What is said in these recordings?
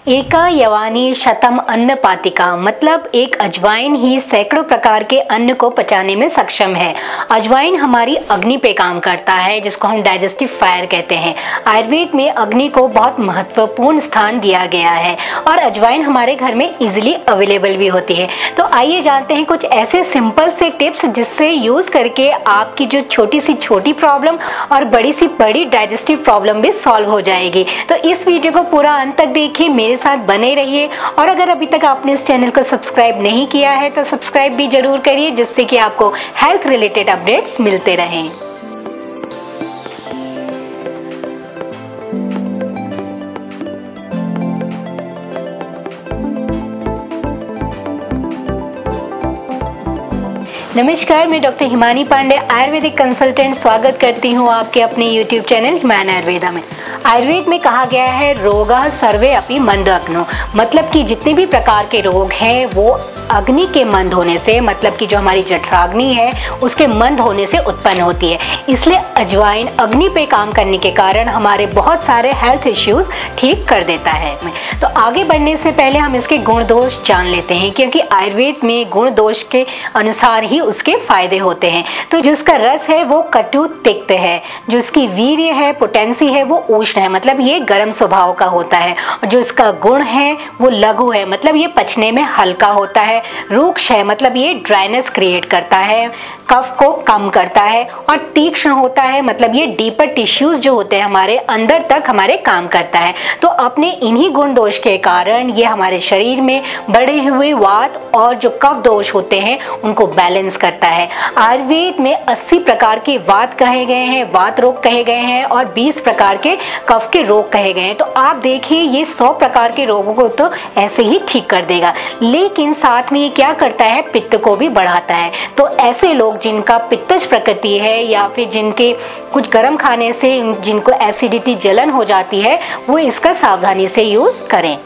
एका यवानी शतम अन्न पातिका मतलब एक अजवाइन ही सैकड़ों प्रकार के अन्न को पचाने में सक्षम है। अजवाइन हमारी अग्नि पे काम करता है, जिसको हम डाइजेस्टिव फायर कहते हैं। आयुर्वेद में अग्नि को बहुत महत्वपूर्ण स्थान दिया गया है और अजवाइन हमारे घर में इजीली अवेलेबल भी होती है। तो आइए जानते हैं कुछ ऐसे सिंपल से टिप्स जिससे यूज करके आपकी जो छोटी सी छोटी प्रॉब्लम और बड़ी सी बड़ी डाइजेस्टिव प्रॉब्लम भी सॉल्व हो जाएगी। तो इस वीडियो को पूरा अंत तक देखिए, मेरे साथ बने रहिए और अगर अभी तक आपने इस चैनल को सब्सक्राइब नहीं किया है तो सब्सक्राइब भी जरूर करिए, जिससे कि आपको हेल्थ रिलेटेड अपडेट्स मिलते रहें। नमस्कार, मैं डॉक्टर हिमानी पांडे आयुर्वेदिक कंसल्टेंट स्वागत करती हूँ आपके अपने यूट्यूब चैनल हिमायन आयुर्वेदा में। आयुर्वेद में कहा गया है रोगाः सर्वे अपि मंद अग्नो, मतलब कि जितने भी प्रकार के रोग हैं वो अग्नि के मंद होने से, मतलब कि जो हमारी जठराग्नि है उसके मंद होने से उत्पन्न होती है। इसलिए अजवाइन अग्नि पे काम करने के कारण हमारे बहुत सारे हेल्थ इश्यूज ठीक कर देता है। तो आगे बढ़ने से पहले हम इसके गुण दोष जान लेते हैं, क्योंकि आयुर्वेद में गुण दोष के अनुसार ही उसके फायदे होते हैं। तो जो उसका रस है वो कटु तिक्त है, जो उसकी वीर्य है पोटेंसी है वो उष्ण है, मतलब ये गर्म स्वभाव का होता है। और जो इसका गुण है वो लघु है, मतलब ये पचने में हल्का होता है। रूक्ष है, मतलब ये ड्राइनेस क्रिएट करता है, कफ को कम करता है। और तीक्ष्ण होता है, मतलब ये डीपर टिश्यूज जो होते हैं हमारे अंदर तक हमारे काम करता है। तो अपने इन्हीं गुण दोष के कारण ये हमारे शरीर में बढ़े हुए वात और जो कफ दोष होते हैं उनको बैलेंस करता है। आयुर्वेद में 80 प्रकार के वात कहे गए हैं, वात रोग कहे गए हैं और 20 प्रकार के कफ के रोग कहे गए हैं। तो आप देखिए ये 100 प्रकार के रोगों को तो ऐसे ही ठीक कर देगा, लेकिन साथ में ये क्या करता है, पित्त को भी बढ़ाता है। तो ऐसे लोग जिनका पित्तज प्रकृति है या फिर जिनके कुछ गर्म खाने से जिनको एसिडिटी जलन हो जाती है, वो इसका सावधानी से यूज करें।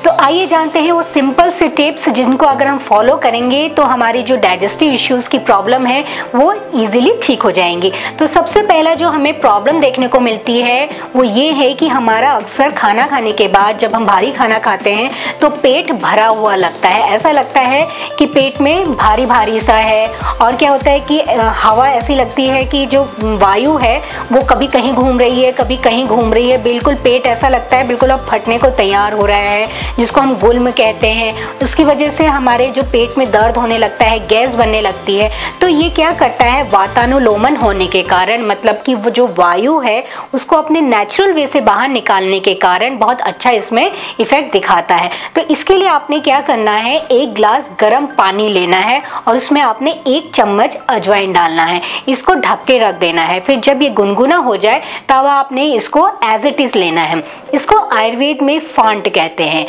तो आइए जानते हैं वो सिंपल से टिप्स जिनको अगर हम फॉलो करेंगे तो हमारी जो डाइजेस्टिव इश्यूज की प्रॉब्लम है वो इजीली ठीक हो जाएंगी। तो सबसे पहला जो हमें प्रॉब्लम देखने को मिलती है वो ये है कि हमारा अक्सर खाना खाने के बाद जब हम भारी खाना खाते हैं तो पेट भरा हुआ लगता है। ऐसा लगता है कि पेट में भारी भारी सा है और क्या होता है कि हवा ऐसी लगती है कि जो वायु है वो कभी कहीं घूम रही है कभी कहीं घूम रही है। बिल्कुल पेट ऐसा लगता है बिल्कुल अब फटने को तैयार हो रहा है, जिसको हम गुल्म कहते हैं। उसकी वजह से हमारे जो पेट में दर्द होने लगता है, गैस बनने लगती है। तो ये क्या करता है, वातानुलोमन होने के कारण, मतलब कि वो जो वायु है उसको अपने नेचुरल वे से बाहर निकालने के कारण बहुत अच्छा इसमें इफेक्ट दिखाता है। तो इसके लिए आपने क्या करना है, 1 गिलास गर्म पानी लेना है और उसमें आपने 1 चम्मच अजवाइन डालना है। इसको ढक के रख देना है। फिर जब ये गुनगुना हो जाए तब आपने इसको एज इट इज लेना है। इसको आयुर्वेद में फांट कहते हैं।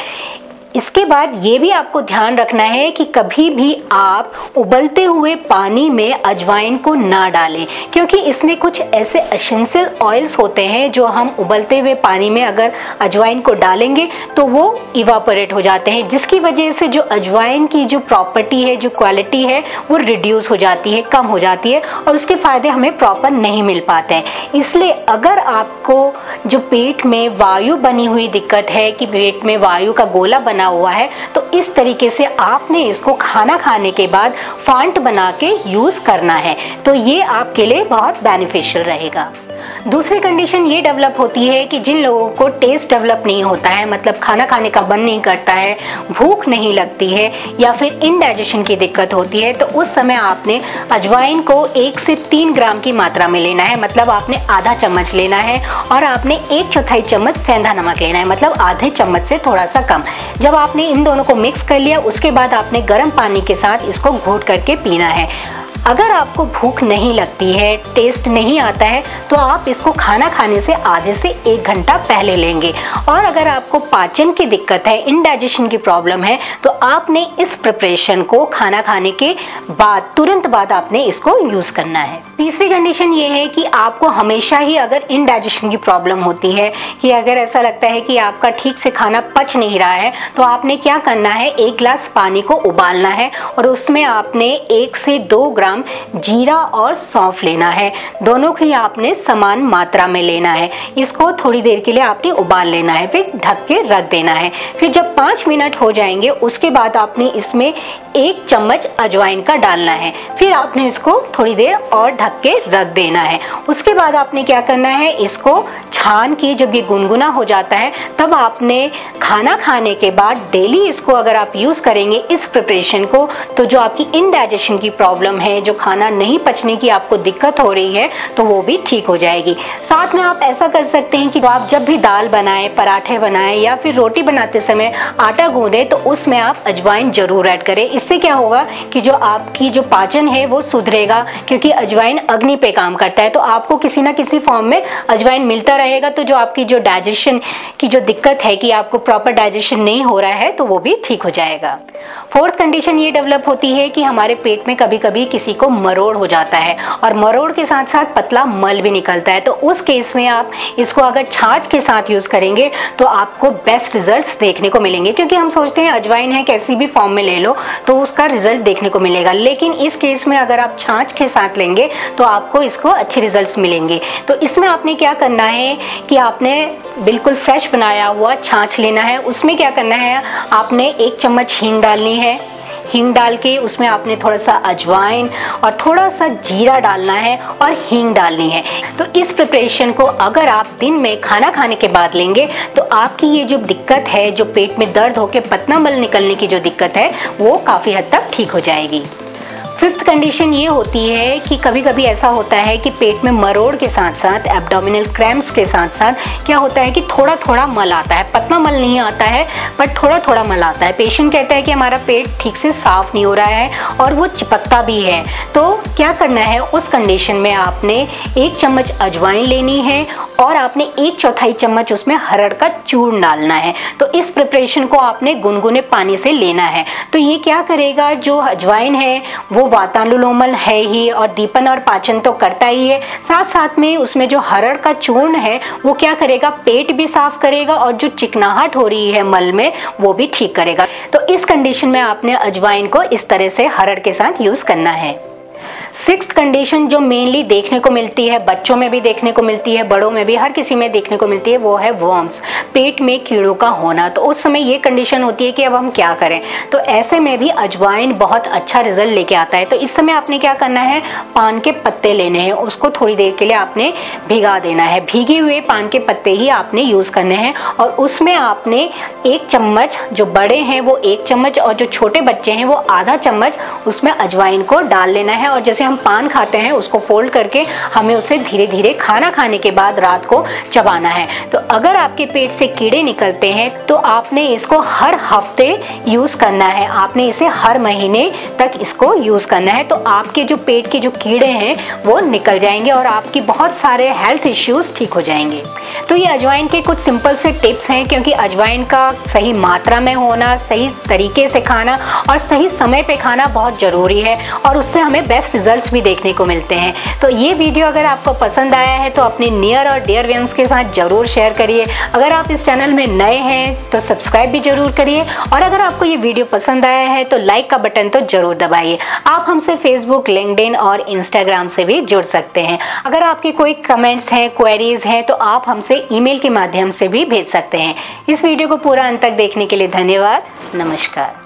इसके बाद ये भी आपको ध्यान रखना है कि कभी भी आप उबलते हुए पानी में अजवाइन को ना डालें, क्योंकि इसमें कुछ ऐसे एसेंशियल ऑयल्स होते हैं जो हम उबलते हुए पानी में अगर अजवाइन को डालेंगे तो वो इवापोरेट हो जाते हैं, जिसकी वजह से जो अजवाइन की जो प्रॉपर्टी है, जो क्वालिटी है वो रिड्यूस हो जाती है, कम हो जाती है और उसके फायदे हमें प्रॉपर नहीं मिल पाते हैं। इसलिए अगर आपको जो पेट में वायु बनी हुई दिक्कत है कि पेट में वायु का गोला बना हुआ है, तो इस तरीके से आपने इसको खाना खाने के बाद फांट बना के यूज करना है। तो ये आपके लिए बहुत बेनिफिशियल रहेगा। दूसरी कंडीशन ये डेवलप होती है कि जिन लोगों को टेस्ट डेवलप नहीं होता है, मतलब खाना खाने का मन नहीं करता है, भूख नहीं लगती है या फिर इनडाइजेशन की दिक्कत होती है, तो उस समय आपने अजवाइन को 1 से 3 ग्राम की मात्रा में लेना है, मतलब आपने आधा चम्मच लेना है और आपने 1/4 चम्मच सेंधा नमक लेना है, मतलब आधे चम्मच से थोड़ा सा कम। जब आपने इन दोनों को मिक्स कर लिया उसके बाद आपने गर्म पानी के साथ इसको घोट करके पीना है। अगर आपको भूख नहीं लगती है, टेस्ट नहीं आता है, तो आप इसको खाना खाने से आधे से 1 घंटा पहले लेंगे। और अगर आपको पाचन की दिक्कत है, इनडाइजेशन की प्रॉब्लम है, तो आपने इस प्रिपरेशन को खाना खाने के बाद तुरंत बाद आपने इसको यूज करना है। तीसरी कंडीशन ये है कि आपको हमेशा ही अगर इनडाइजेशन की प्रॉब्लम होती है कि अगर ऐसा लगता है कि आपका ठीक से खाना पच नहीं रहा है, तो आपने क्या करना है, 1 गिलास पानी को उबालना है और उसमें आपने 1 से 2 ग्राम ग्राम जीरा और सौंफ लेना है। दोनों को ही आपने समान मात्रा में लेना है। इसको थोड़ी देर के लिए आपने उबाल लेना है, फिर ढक के रख देना है। फिर जब 5 मिनट हो जाएंगे उसके बाद आपने इसमें 1 चम्मच अजवाइन का डालना है। फिर आपने इसको थोड़ी देर और ढक के रख देना है। उसके बाद आपने क्या करना है, इसको छान के जब ये गुनगुना हो जाता है तब आपने खाना खाने के बाद डेली इसको अगर आप यूज़ करेंगे इस प्रिपरेशन को, तो जो आपकी इनडाइजेशन की प्रॉब्लम है, जो खाना नहीं पचने की आपको दिक्कत हो रही है, तो वो भी ठीक हो जाएगी। साथ में आप ऐसा कर सकते हैं कि आप जब भी दाल बनाएं, पराठे बनाएं या फिर रोटी बनाते समय आटा गूंदें तो उसमें आप अजवाइन जरूर ऐड करें। इससे क्या होगा कि जो आपकी जो पाचन है वो सुधरेगा, क्योंकि अजवाइन अग्नि पे काम करता है। तो आपको किसी ना किसी फॉर्म में अजवाइन मिलता रहेगा, तो जो आपकी जो डाइजेशन की जो दिक्कत है कि आपको प्रॉपर डाइजेशन नहीं हो रहा है, तो वो भी ठीक हो जाएगा। 4th कंडीशन ये डेवलप होती है कि हमारे पेट में कभी कभी किसी को मरोड़ हो जाता है और मरोड़ के साथ साथ पतला मल भी निकलता है। तो उस केस में आप इसको अगर छाछ के साथ यूज करेंगे तो आपको बेस्ट रिजल्ट्स देखने को मिलेंगे, क्योंकि हम सोचते हैं अजवाइन है कैसी भी फॉर्म में ले लो तो उसका रिजल्ट देखने को मिलेगा, लेकिन इस केस में अगर आप छाछ के साथ लेंगे तो आपको इसको अच्छे रिजल्ट्स मिलेंगे। तो इसमें आपने क्या करना है कि आपने बिल्कुल फ्रेश बनाया हुआ छाछ लेना है। उसमें क्या करना है, आपने 1 चम्मच हींग डालनी है। हींग डाल के उसमें आपने थोड़ा सा अजवाइन और थोड़ा सा जीरा डालना है और हींग डालनी है। तो इस प्रिपरेशन को अगर आप दिन में खाना खाने के बाद लेंगे तो आपकी ये जो दिक्कत है, जो पेट में दर्द होकर पतला मल निकलने की जो दिक्कत है, वो काफ़ी हद तक ठीक हो जाएगी। 5th कंडीशन ये होती है कि कभी कभी ऐसा होता है कि पेट में मरोड़ के साथ साथ एब्डोमिनल क्रैम्प्स के साथ साथ क्या होता है कि थोड़ा थोड़ा मल आता है। पतला मल नहीं आता है बट थोड़ा थोड़ा मल आता है। पेशेंट कहता है कि हमारा पेट ठीक से साफ नहीं हो रहा है और वो चिपकता भी है। तो क्या करना है, उस कंडीशन में आपने 1 चम्मच अजवाइन लेनी है और आपने 1/4 चम्मच उसमें हरड़ का चूर्ण डालना है। तो इस प्रिपरेशन को आपने गुनगुने पानी से लेना है। तो ये क्या करेगा, जो अजवाइन है वो वातानुलोमल है ही और दीपन और पाचन तो करता ही है, साथ साथ में उसमें जो हरड़ का चूर्ण है वो क्या करेगा, पेट भी साफ करेगा और जो चिकनाहट हो रही है मल में वो भी ठीक करेगा। तो इस कंडीशन में आपने अजवाइन को इस तरह से हरड़ के साथ यूज करना है। 6th कंडीशन जो मेनली देखने को मिलती है, बच्चों में भी देखने को मिलती है, बड़ों में भी, हर किसी में देखने को मिलती है, वो है वर्म्स, पेट में कीड़ों का होना। तो उस समय ये कंडीशन होती है कि अब हम क्या करें। तो ऐसे में भी अजवाइन बहुत अच्छा रिजल्ट लेके आता है। तो इस समय आपने क्या करना है, पान के पत्ते लेने हैं, उसको थोड़ी देर के लिए आपने भिगा देना है। भीगे हुए पान के पत्ते ही आपने यूज करने हैं और उसमें आपने 1 चम्मच, जो बड़े हैं वो 1 चम्मच और जो छोटे बच्चे हैं वो आधा चम्मच उसमें अजवाइन को डाल लेना है। और जैसे हम पान खाते हैं उसको फोल्ड करके हमें उसे धीरे धीरे खाना खाने के बाद रात को चबाना है। तो अगर आपके पेट से कीड़े निकलते हैं तो आपने इसको हर हफ्ते यूज करना है, आपने इसे हर महीने तक इसको यूज करना है। तो आपके जो पेट के जो कीड़े हैं वो निकल जाएंगे और आपकी बहुत सारे हेल्थ इश्यूज ठीक हो जाएंगे। तो ये अजवाइन के कुछ सिंपल से टिप्स हैं, क्योंकि अजवाइन का सही मात्रा में होना, सही तरीके से खाना और सही समय पे खाना बहुत ज़रूरी है और उससे हमें बेस्ट रिजल्ट्स भी देखने को मिलते हैं। तो ये वीडियो अगर आपको पसंद आया है तो अपने नियर और डियर वंस के साथ ज़रूर शेयर करिए। अगर आप इस चैनल में नए हैं तो सब्सक्राइब भी ज़रूर करिए और अगर आपको ये वीडियो पसंद आया है तो लाइक का बटन तो ज़रूर दबाइए। आप हमसे फेसबुक, लिंक्डइन और इंस्टाग्राम से भी जुड़ सकते हैं। अगर आपके कोई कमेंट्स हैं, क्वेरीज हैं तो आप हमसे ईमेल के माध्यम से भी भेज सकते हैं। इस वीडियो को पूरा अंत तक देखने के लिए धन्यवाद। नमस्कार।